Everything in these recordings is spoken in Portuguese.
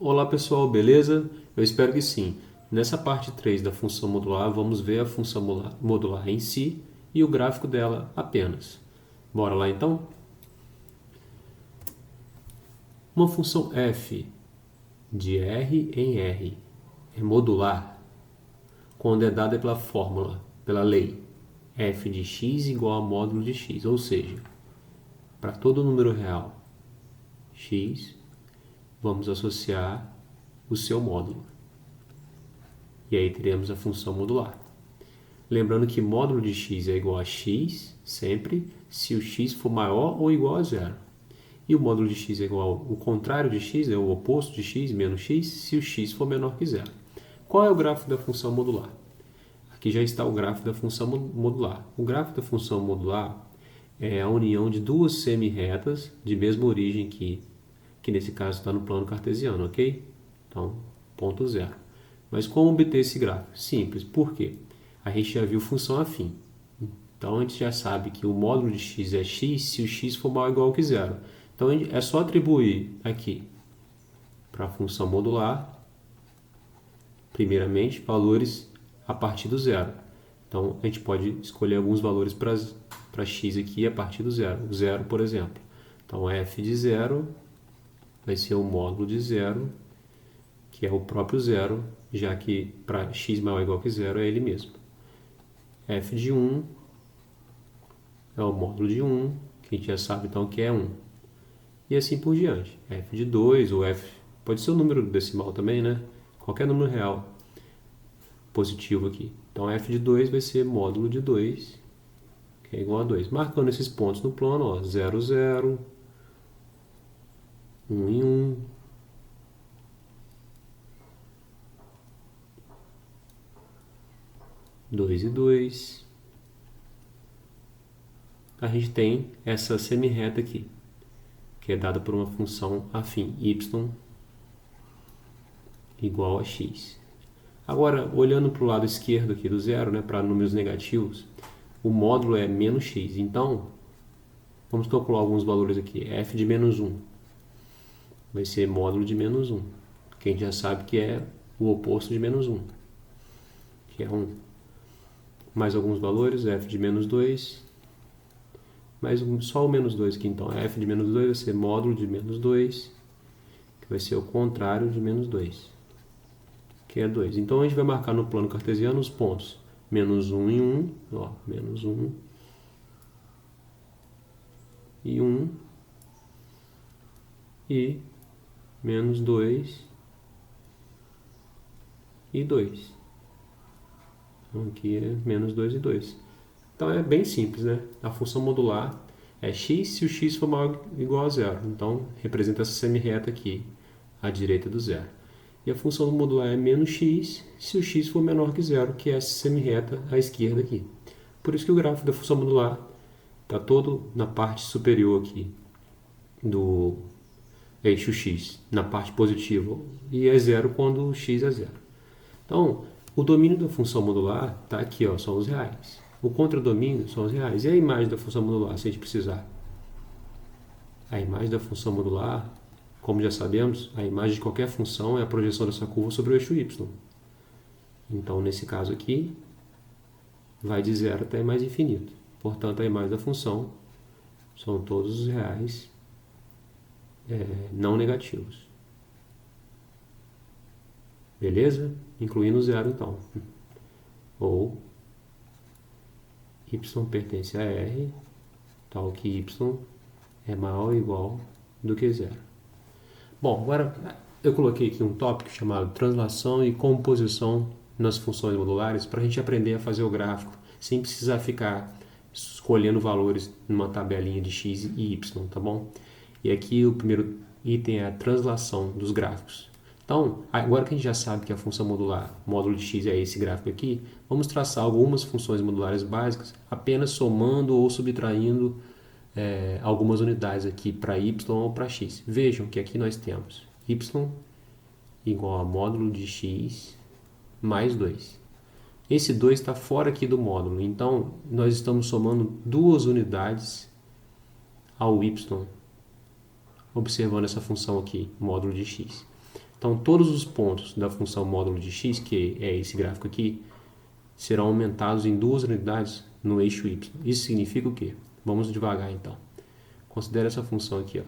Olá pessoal, beleza? Eu espero que sim. Nessa parte 3 da função modular, vamos ver a função modular em si e o gráfico dela apenas. Bora lá então? Uma função f de R em R é modular quando é dada pela fórmula, pela lei f de x igual a módulo de x, ou seja, para todo número real x, vamos associar o seu módulo. E aí teremos a função modular. Lembrando que módulo de x é igual a x sempre se o x for maior ou igual a zero. E o módulo de x é igual ao contrário de x, é o oposto de x, menos x, se o x for menor que zero. Qual é o gráfico da função modular? Aqui já está o gráfico da função modular. O gráfico da função modular é a união de duas semi-retas de mesma origem que nesse caso está no plano cartesiano, ok? Então, ponto zero. Mas como obter esse gráfico? Simples. Por quê? A gente já viu função afim. Então, a gente já sabe que o módulo de x é x se o x for maior ou igual que zero. Então, é só atribuir aqui para a função modular, primeiramente, valores a partir do zero. Então, a gente pode escolher alguns valores para x aqui a partir do zero. O zero, por exemplo. Então, f de zero vai ser o módulo de zero, que é o próprio zero, já que para x maior ou igual que zero é ele mesmo. F de 1 é o módulo de 1, que a gente já sabe então que é 1. E assim por diante. F de 2, ou F pode ser um número decimal também, né? Qualquer número real positivo aqui. Então F de 2 vai ser módulo de 2, que é igual a 2. Marcando esses pontos no plano, ó, 0, 0, 1 e 1, 2 e 2. A gente tem essa semi-reta aqui, que é dada por uma função afim, y igual a x. Agora, olhando para o lado esquerdo aqui do zero, né, para números negativos, o módulo é menos x. Então, vamos calcular alguns valores aqui. F de menos 1 vai ser módulo de menos 1, que a gente já sabe que é o oposto de menos 1, que é 1. Mais alguns valores, f de menos 2, mais só o menos 2 aqui, então f de menos 2 vai ser módulo de menos 2, que vai ser o contrário de menos 2, que é 2. Então a gente vai marcar no plano cartesiano os pontos menos 1 e 1, ó, menos 1 e 1, e menos 2 e 2. Então aqui é menos 2 e 2. Então é bem simples, né? A função modular é x se o x for maior ou igual a zero. Então representa essa semi-reta aqui, à direita do zero. E a função modular é menos x se o x for menor que zero, que é essa semi-reta à esquerda aqui. Por isso que o gráfico da função modular está todo na parte superior aqui do eixo x, na parte positiva, e é zero quando o x é zero. Então, o domínio da função modular está aqui, ó, são os reais. O contradomínio são os reais. E a imagem da função modular, se a gente precisar? A imagem da função modular, como já sabemos, a imagem de qualquer função é a projeção dessa curva sobre o eixo y. Então, nesse caso aqui, vai de zero até mais infinito. Portanto, a imagem da função são todos os reais não negativos. Beleza? Incluindo o zero, então. Ou y pertence a R, tal que y é maior ou igual do que zero. Bom, agora eu coloquei aqui um tópico chamado translação e composição nas funções modulares para a gente aprender a fazer o gráfico sem precisar ficar escolhendo valores numa tabelinha de x e y, tá bom? E aqui o primeiro item é a translação dos gráficos. Então, agora que a gente já sabe que a função modular, módulo de x é esse gráfico aqui, vamos traçar algumas funções modulares básicas apenas somando ou subtraindo algumas unidades aqui para y ou para x. Vejam que aqui nós temos y igual a módulo de x mais 2. Esse 2 está fora aqui do módulo, então nós estamos somando duas unidades ao y, observando essa função aqui, módulo de x. Então, todos os pontos da função módulo de x, que é esse gráfico aqui, serão aumentados em 2 unidades no eixo y. Isso significa o quê? Vamos devagar, então. Considere essa função aqui, ó.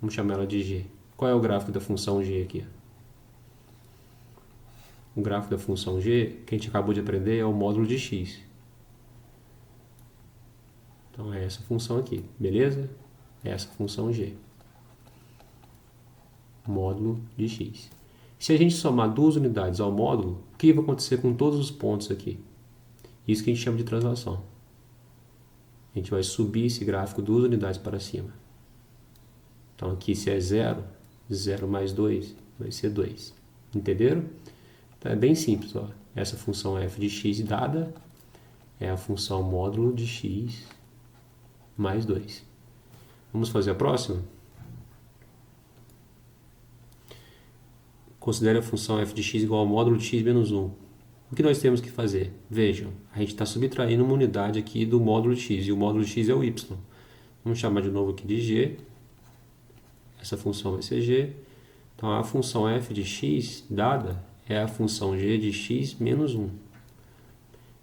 Vamos chamar ela de g. Qual é o gráfico da função g aqui? O gráfico da função g, que a gente acabou de aprender, é o módulo de x. Então, é essa função aqui, beleza? É essa função g. Módulo de x. Se a gente somar 2 unidades ao módulo, o que vai acontecer com todos os pontos aqui? Isso que a gente chama de translação. A gente vai subir esse gráfico 2 unidades para cima. Então aqui se é 0, 0 mais 2 vai ser 2. Entenderam? Então é bem simples. Ó. Essa função f de x dada é a função módulo de x mais 2. Vamos fazer a próxima? Considere a função f de x igual ao módulo de x menos 1. O que nós temos que fazer? Vejam, a gente está subtraindo uma unidade aqui do módulo de x, e o módulo de x é o y. Vamos chamar de novo aqui de g. Essa função vai ser g. Então, a função f de x dada é a função g de x menos 1.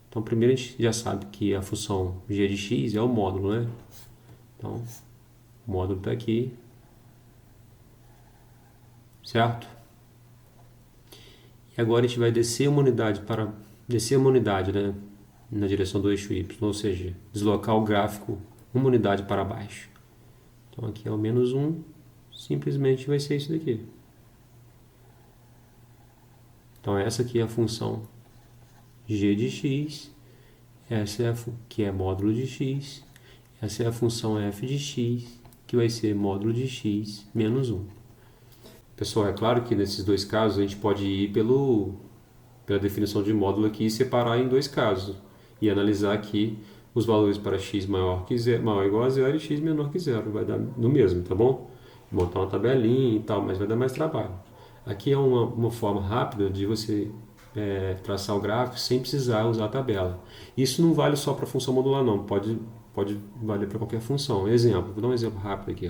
Então, primeiro a gente já sabe que a função g de x é o módulo, né? Então, o módulo está aqui. Certo? E agora a gente vai descer uma unidade, né, na direção do eixo y, ou seja, deslocar o gráfico uma unidade para baixo. Então aqui é o menos 1, simplesmente vai ser isso daqui. Então essa aqui é a função g de x, essa é que é módulo de x, essa é a função f de x, que vai ser módulo de x menos 1. Pessoal, é claro que nesses dois casos a gente pode ir pela definição de módulo aqui e separar em dois casos. E analisar aqui os valores para x maior ou igual a 0 e x menor que 0. Vai dar no mesmo, tá bom? Montar uma tabelinha e tal, mas vai dar mais trabalho. Aqui é uma forma rápida de você traçar o gráfico sem precisar usar a tabela. Isso não vale só para a função modular não, pode valer para qualquer função. Exemplo, vou dar um exemplo rápido aqui.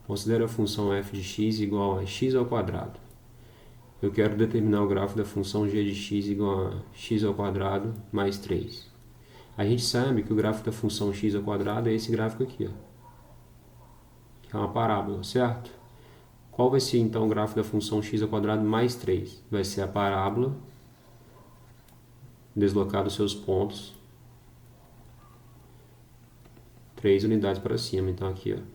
Considere a função f de x igual a x ao quadrado. Eu quero determinar o gráfico da função g de x igual a x ao quadrado mais 3. A gente sabe que o gráfico da função x ao quadrado é esse gráfico aqui, ó, que é uma parábola, certo? Qual vai ser então o gráfico da função x ao quadrado mais 3? Vai ser a parábola deslocada os seus pontos 3 unidades para cima. Então aqui, ó,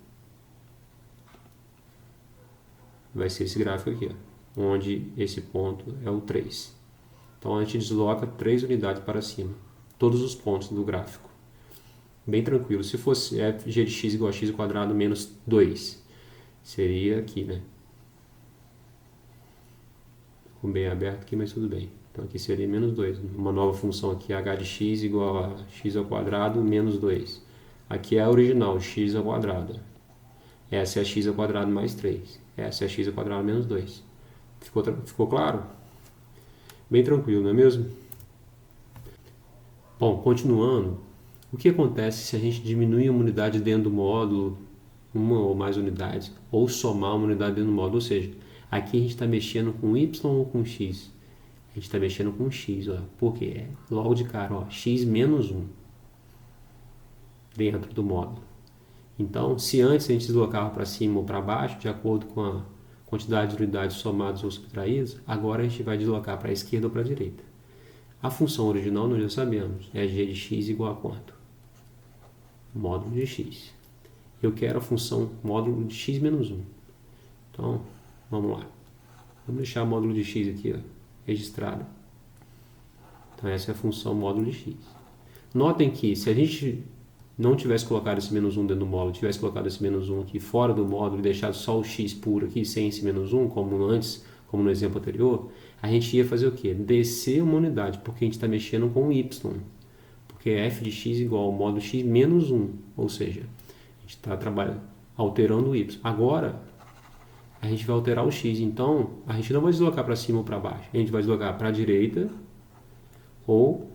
vai ser esse gráfico aqui, ó, onde esse ponto é o 3. Então a gente desloca 3 unidades para cima, todos os pontos do gráfico. Bem tranquilo. Se fosse f g de x igual a x ao quadrado menos 2, seria aqui, né? Ficou bem aberto aqui, mas tudo bem. Então aqui seria menos 2. Uma nova função aqui, h de x igual a x ao quadrado menos 2. Aqui é a original, x ao quadrado. Essa é x ao quadrado mais 3. Essa é x ao quadrado menos 2. Ficou claro? Bem tranquilo, não é mesmo? Bom, continuando. O que acontece se a gente diminuir uma unidade dentro do módulo, uma ou mais unidades, ou somar uma unidade dentro do módulo? Ou seja, aqui a gente está mexendo com y ou com x? A gente está mexendo com x, ó. Por quê? Logo de cara, ó, x menos 1 dentro do módulo. Então, se antes a gente deslocava para cima ou para baixo, de acordo com a quantidade de unidades somadas ou subtraídas, agora a gente vai deslocar para a esquerda ou para a direita. A função original nós já sabemos, é g de x igual a quanto? Módulo de x. Eu quero a função módulo de x menos 1. Então, vamos lá. Vamos deixar o módulo de x aqui, ó, registrado. Então, essa é a função módulo de x. Notem que se a gente não tivesse colocado esse menos 1 dentro do módulo, tivesse colocado esse menos 1 aqui fora do módulo e deixado só o x puro aqui, sem esse menos 1, como antes, como no exemplo anterior, a gente ia fazer o quê? Descer uma unidade, porque a gente está mexendo com y. Porque é f de x igual ao módulo x menos 1, ou seja, a gente está alterando o y. Agora, a gente vai alterar o x, então a gente não vai deslocar para cima ou para baixo, a gente vai deslocar para a direita ou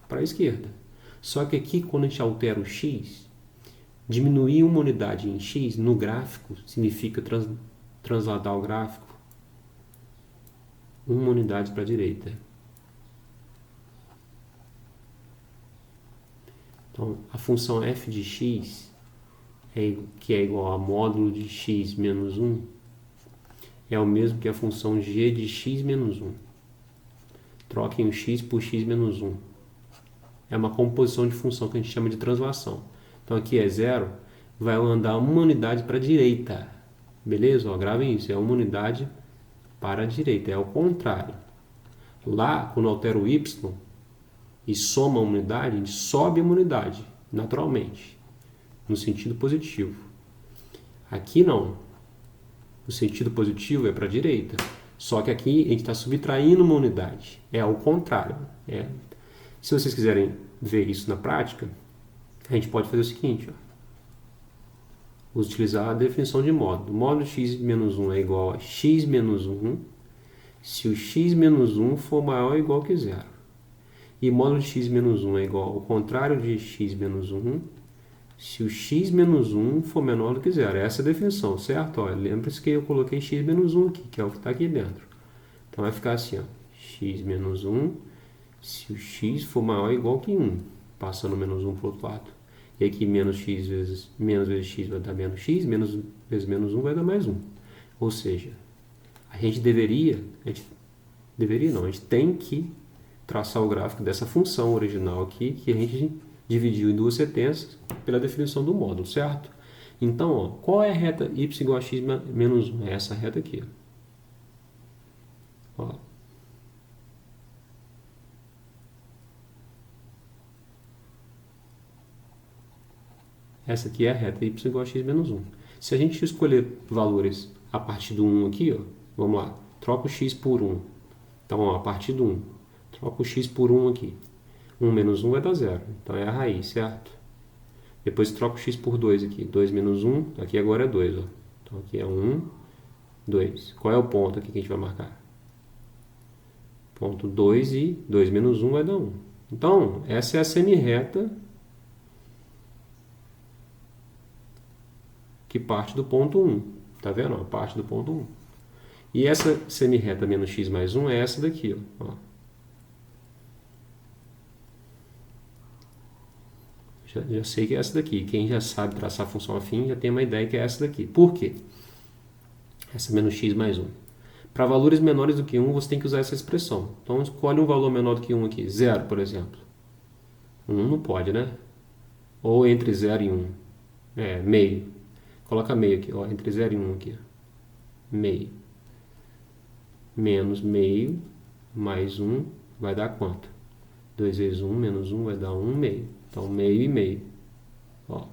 para a esquerda. Só que aqui, quando a gente altera o x, diminuir uma unidade em x no gráfico significa transladar o gráfico uma unidade para a direita. Então, a função f de x, que é igual a módulo de x menos 1, é o mesmo que a função g de x menos 1. Troquem o x por x menos 1. É uma composição de função que a gente chama de translação. Então, aqui é 0, vai andar uma unidade para a direita. Beleza? Ó, gravem isso, é uma unidade para a direita, é o contrário. Lá, quando altera o y e soma a unidade, a gente sobe uma unidade, naturalmente, no sentido positivo. Aqui não. O sentido positivo é para a direita. Só que aqui a gente está subtraindo uma unidade. É ao contrário. Se vocês quiserem ver isso na prática, a gente pode fazer o seguinte. Utilizar a definição de módulo. Módulo x menos 1 é igual a x menos 1 se o x menos 1 for maior ou igual que 0. E módulo de x menos 1 é igual ao contrário de x menos 1 se o x menos 1 for menor do que 0. Essa é a definição, certo? Lembra-se que eu coloquei x menos 1 aqui, que é o que está aqui dentro. Então vai ficar assim, ó, x menos 1 se o x for maior ou igual que 1, passando menos 1 para o outro lado. E aqui menos vezes x vai dar menos x, menos vezes menos 1 vai dar mais 1. Ou seja, a gente tem que traçar o gráfico dessa função original aqui, que a gente dividiu em duas setenças pela definição do módulo, certo? Então, ó, qual é a reta y igual a x menos 1? É essa reta aqui. Ó. Essa aqui é a reta y igual a x menos 1. Se a gente escolher valores a partir do 1 aqui, ó, vamos lá, troca o x por 1. Então, ó, a partir do 1, troca o x por 1 aqui. 1 menos 1 vai dar 0, então é a raiz, certo? Depois troca o x por 2 aqui. 2 menos 1, aqui agora é 2. Ó. Então aqui é 1, 2. Qual é o ponto aqui que a gente vai marcar? Ponto 2 e 2 menos 1 vai dar 1. Então, essa é a semi-reta que parte do ponto 1. Tá vendo? Ó, parte do ponto 1. E essa semi-reta menos x mais 1 é essa daqui. Ó. Já sei que é essa daqui. Quem já sabe traçar a função afim já tem uma ideia que é essa daqui. Por quê? Essa menos x mais 1. Para valores menores do que 1, você tem que usar essa expressão. Então, escolhe um valor menor do que 1 aqui. 0, por exemplo. 1 não pode, né? Ou entre 0 e 1. Meio. Coloca meio aqui, ó, entre 0 e 1 aqui. Meio. Menos meio mais 1 vai dar quanto? 2 vezes 1 menos 1 vai dar 1 meio. Então, meio e meio. Ó.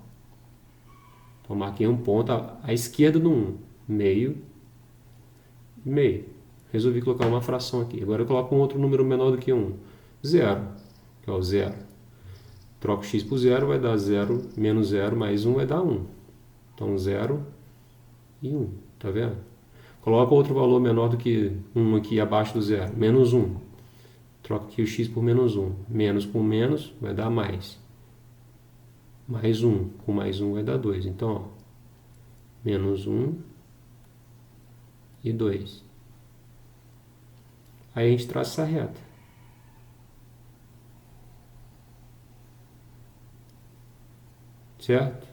Então, marquei um ponto à esquerda do 1. Meio e meio. Resolvi colocar uma fração aqui. Agora eu coloco um outro número menor do que 1. 0. Que é o 0. Troco x por 0, vai dar 0 menos 0 mais 1 vai dar 1. Então, 0 e 1. Tá vendo? Coloca outro valor menor do que 1 aqui abaixo do 0. Menos 1. Troca aqui o x por menos 1. Menos com menos vai dar mais. Mais 1. Com mais 1 vai dar 2. Então, ó, menos 1 e 2. Aí a gente traça essa reta. Certo?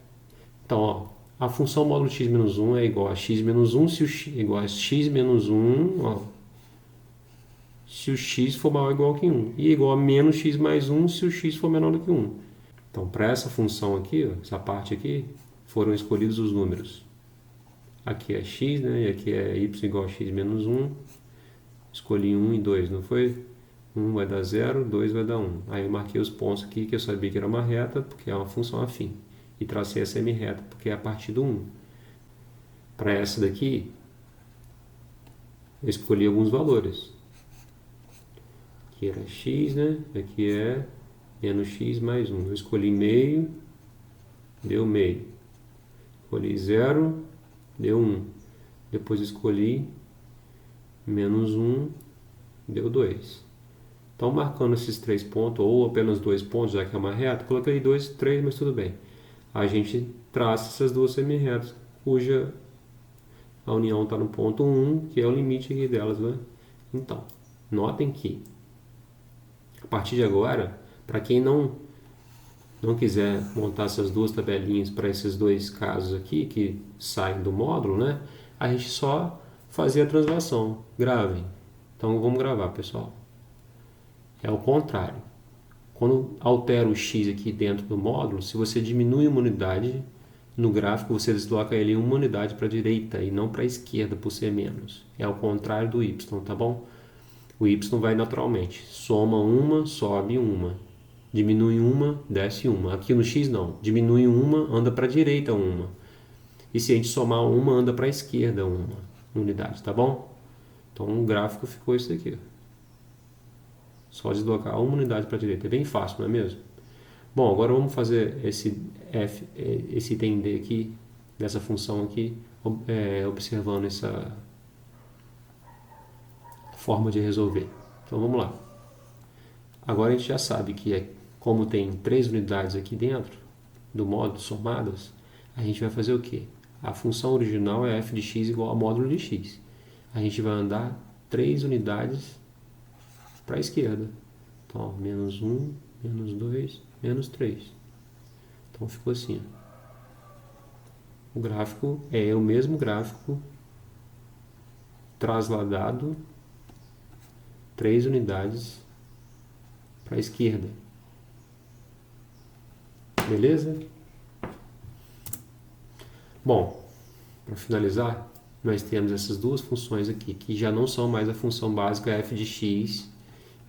Então, ó, a função módulo x menos 1 é igual a x menos 1 se o x, igual a x menos 1, ó, se o x for maior ou igual que 1. E igual a menos x mais 1 se o x for menor do que 1. Então, para essa função aqui, ó, essa parte aqui, foram escolhidos os números. Aqui é x, né? E aqui é y igual a x menos 1. Escolhi 1 e 2, não foi? 1 vai dar 0, 2 vai dar 1. Aí eu marquei os pontos aqui que eu sabia que era uma reta, porque é uma função afim. E tracei a semi-reta, porque é a partir do 1. Para essa daqui, eu escolhi alguns valores. Aqui era x, né? Aqui é menos x mais 1. Eu escolhi meio, deu meio. Escolhi 0, deu 1. Depois escolhi menos 1, deu 2. Então, marcando esses 3 pontos, ou apenas 2 pontos, já que é uma reta, coloquei 2, 3, mas tudo bem. A gente traça essas duas semi-retas, cuja a união está no ponto 1, que é o limite aqui delas, né? Então, notem que, a partir de agora, para quem não quiser montar essas duas tabelinhas para esses dois casos aqui, que saem do módulo, né? A gente só fazia a translação. Gravem. Então, vamos gravar, pessoal. É o contrário. Quando altera o x aqui dentro do módulo, se você diminui uma unidade no gráfico, você desloca ele uma unidade para a direita e não para a esquerda por ser menos. É o contrário do y, tá bom? O y vai naturalmente. Soma uma, sobe uma. Diminui uma, desce uma. Aqui no x não. Diminui uma, anda para a direita uma. E se a gente somar uma, anda para a esquerda uma unidade, tá bom? Então o gráfico ficou isso aqui. Só deslocar uma unidade para a direita. É bem fácil, não é mesmo? Bom, agora vamos fazer esse item D aqui, dessa função aqui, observando essa forma de resolver. Então vamos lá. Agora a gente já sabe que como tem 3 unidades aqui dentro do módulo somadas, a gente vai fazer o quê? A função original é f de x igual a módulo de x. A gente vai andar 3 unidades para a esquerda. Então, ó, menos 1, menos 2, menos 3. Então ficou assim. O gráfico é o mesmo gráfico trasladado 3 unidades para a esquerda. Beleza? Bom, para finalizar, nós temos essas duas funções aqui, que já não são mais a função básica f de x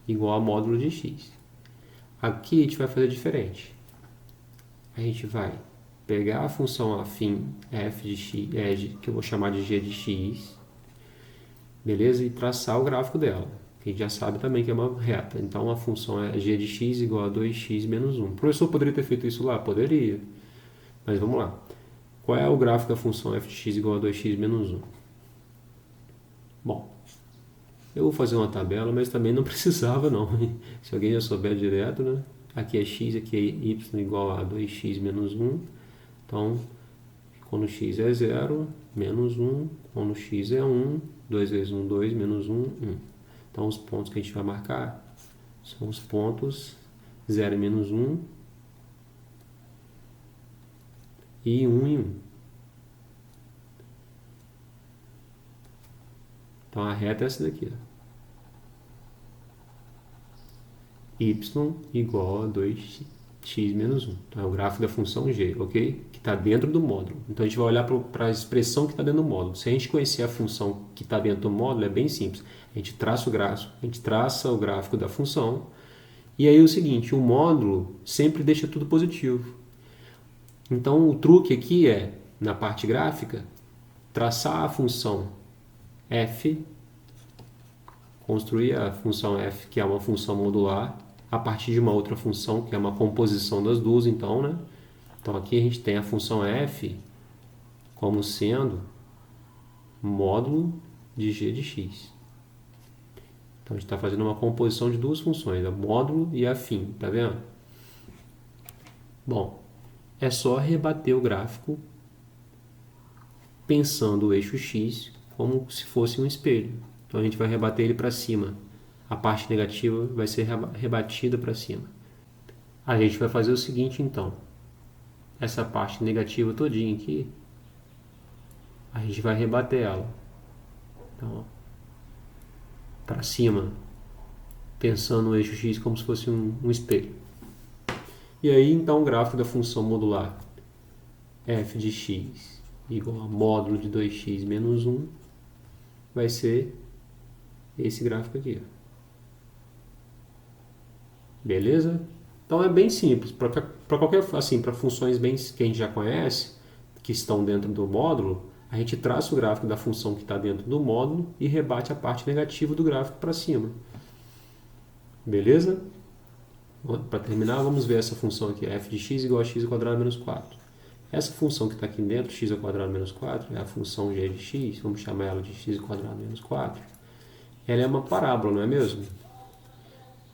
igual a módulo de x. Aqui a gente vai fazer diferente. A gente vai pegar a função afim f de x, que eu vou chamar de g de x, beleza? E traçar o gráfico dela, que a gente já sabe também que é uma reta. Então a função é g de x igual a 2x menos 1. O professor poderia ter feito isso lá? Poderia. Mas vamos lá. Qual é o gráfico da função f de x igual a 2x menos 1? Bom, eu vou fazer uma tabela, mas também não precisava não. Se alguém já souber direto, né? Aqui é x, aqui é y igual a 2x menos 1. Então, quando x é 0, menos 1. Quando x é 1, 2 vezes 1, 2, menos 1, 1. Então, os pontos que a gente vai marcar são os pontos 0 e menos 1 e 1 e 1. Então, a reta é essa daqui, ó. Y igual a 2x menos 1. Então, é o gráfico da função g, ok? Que está dentro do módulo. Então, a gente vai olhar para a expressão que está dentro do módulo. Se a gente conhecer a função que está dentro do módulo, é bem simples. A gente traça o gráfico da função. E aí é o seguinte, o módulo sempre deixa tudo positivo. Então, o truque aqui é, na parte gráfica, traçar a função f, construir a função f, que é uma função modular, a partir de uma outra função, que é uma composição das duas, então, né? Então, aqui a gente tem a função f como sendo módulo de g de x. Então, a gente está fazendo uma composição de duas funções, a módulo e afim, tá vendo? Bom, é só rebater o gráfico pensando o eixo x como se fosse um espelho. Então, a gente vai rebater ele para cima. A parte negativa vai ser rebatida para cima. A gente vai fazer o seguinte, então. Essa parte negativa todinha aqui, a gente vai rebater ela. Então, para cima, pensando no eixo x como se fosse um espelho. E aí, então, o gráfico da função modular f de x igual a módulo de 2x menos 1 vai ser esse gráfico aqui. Beleza? Então é bem simples. Para qualquer, assim, para funções bem que a gente já conhece, que estão dentro do módulo, a gente traça o gráfico da função que está dentro do módulo e rebate a parte negativa do gráfico para cima. Beleza? Para terminar, vamos ver essa função aqui, f de x igual a x ao quadrado menos 4. Essa função que está aqui dentro, x ao quadrado menos 4, é a função g de x, vamos chamar ela de x ao quadrado menos 4. Ela é uma parábola, não é mesmo?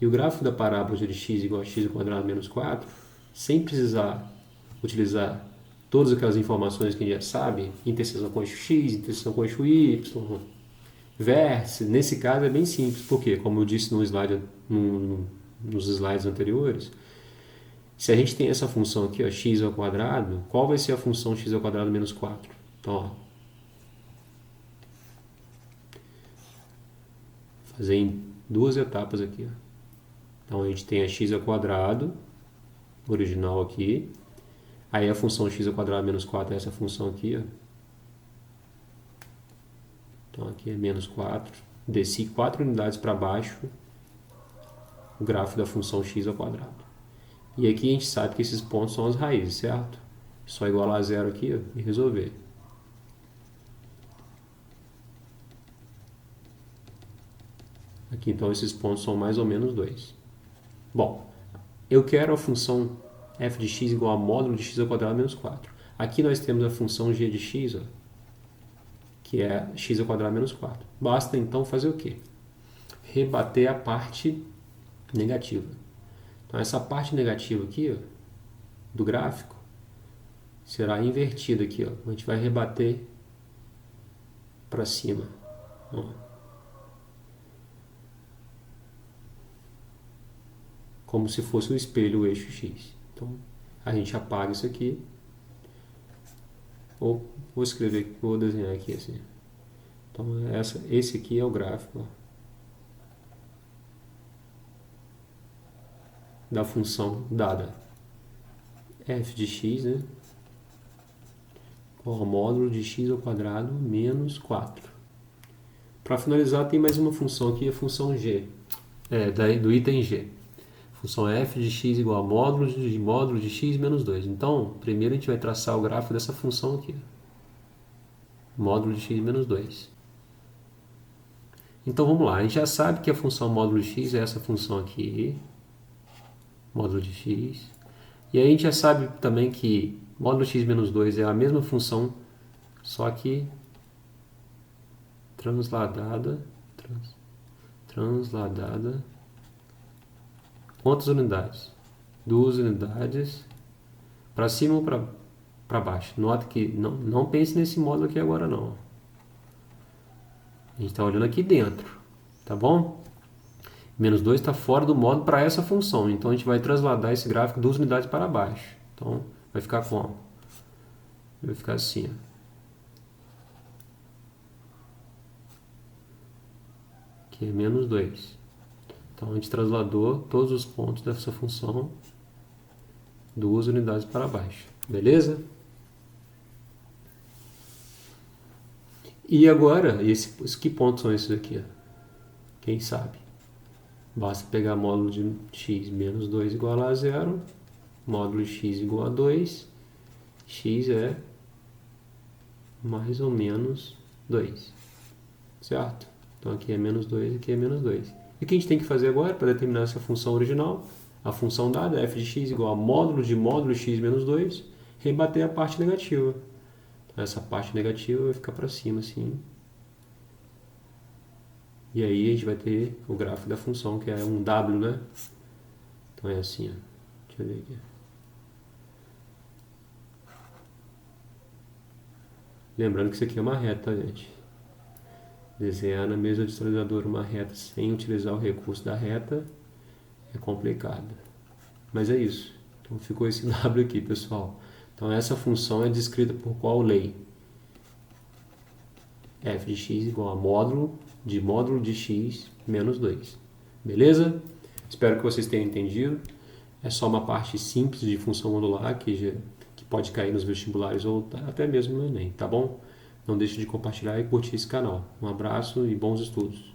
E o gráfico da parábola g de x igual a x ao quadrado menos 4, sem precisar utilizar todas aquelas informações que a gente já sabe, interseção com o eixo x, interseção com o eixo y, Vértice, nesse caso é bem simples, porque, como eu disse no slide, nos slides anteriores, se a gente tem essa função aqui, ó, x ao quadrado, qual vai ser a função x ao quadrado menos 4? Então, ó, fazer em duas etapas aqui. Ó. Então, a gente tem a x ao quadrado, original aqui, aí a função x ao quadrado menos 4 é essa função aqui, ó. Então, aqui é menos 4, desci 4 unidades para baixo, o gráfico da função x ao quadrado. E aqui a gente sabe que esses pontos são as raízes, certo? Só igualar a zero aqui, ó, e resolver. Aqui então esses pontos são mais ou menos 2. Bom, eu quero a função f de x igual a módulo de x ao quadrado menos 4. Aqui nós temos a função g de x, ó, que é x ao quadrado menos 4. Basta então fazer o quê? Rebater a parte negativa. Então essa parte negativa aqui, ó, do gráfico será invertida aqui, ó. A gente vai rebater para cima. Ó. Como se fosse o espelho, o eixo X. Então, a gente apaga isso aqui. Ou vou escrever, vou desenhar aqui assim. Então, esse aqui é o gráfico, ó, da função dada f de x, né, igual ao módulo de x ao quadrado menos 4. Para finalizar, tem mais uma função aqui, a função g, do item g. Função f de x igual a módulo de x menos 2. Então, primeiro a gente vai traçar o gráfico dessa função aqui. Módulo de x menos 2. Então, vamos lá. A gente já sabe que a função módulo de x é essa função aqui. Módulo de x. E aí a gente já sabe também que módulo de x menos 2 é a mesma função, só que transladada. Quantas unidades? 2 unidades para cima ou para baixo. Nota que não pense nesse módulo aqui agora não. A gente está olhando aqui dentro, tá bom? Menos 2 está fora do módulo para essa função, então a gente vai transladar esse gráfico 2 unidades para baixo. Então vai ficar como? Vai ficar assim, ó. Aqui é menos 2. Então a gente trasladou todos os pontos dessa função 2 unidades para baixo. Beleza? E agora, que pontos são esses aqui? Quem sabe? Basta pegar módulo de x menos 2 igual a 0, módulo de x igual a 2, x é mais ou menos 2, certo? Então aqui é menos 2, aqui é menos 2. E o que a gente tem que fazer agora para determinar essa função original? A função dada, f de x igual a módulo de x menos 2, rebater a parte negativa. Então, essa parte negativa vai ficar para cima assim. E aí a gente vai ter o gráfico da função, que é um w, né? Então é assim, ó. Deixa eu ver aqui. Lembrando que isso aqui é uma reta, tá, gente? Desenhar na mesa visualizadora uma reta sem utilizar o recurso da reta é complicado. Mas é isso. Então ficou esse W aqui, pessoal. Então essa função é descrita por qual lei? F de x igual a módulo de x menos 2. Beleza? Espero que vocês tenham entendido. É só uma parte simples de função modular que pode cair nos vestibulares ou até mesmo no Enem, tá bom? Não deixe de compartilhar e curtir esse canal. Um abraço e bons estudos.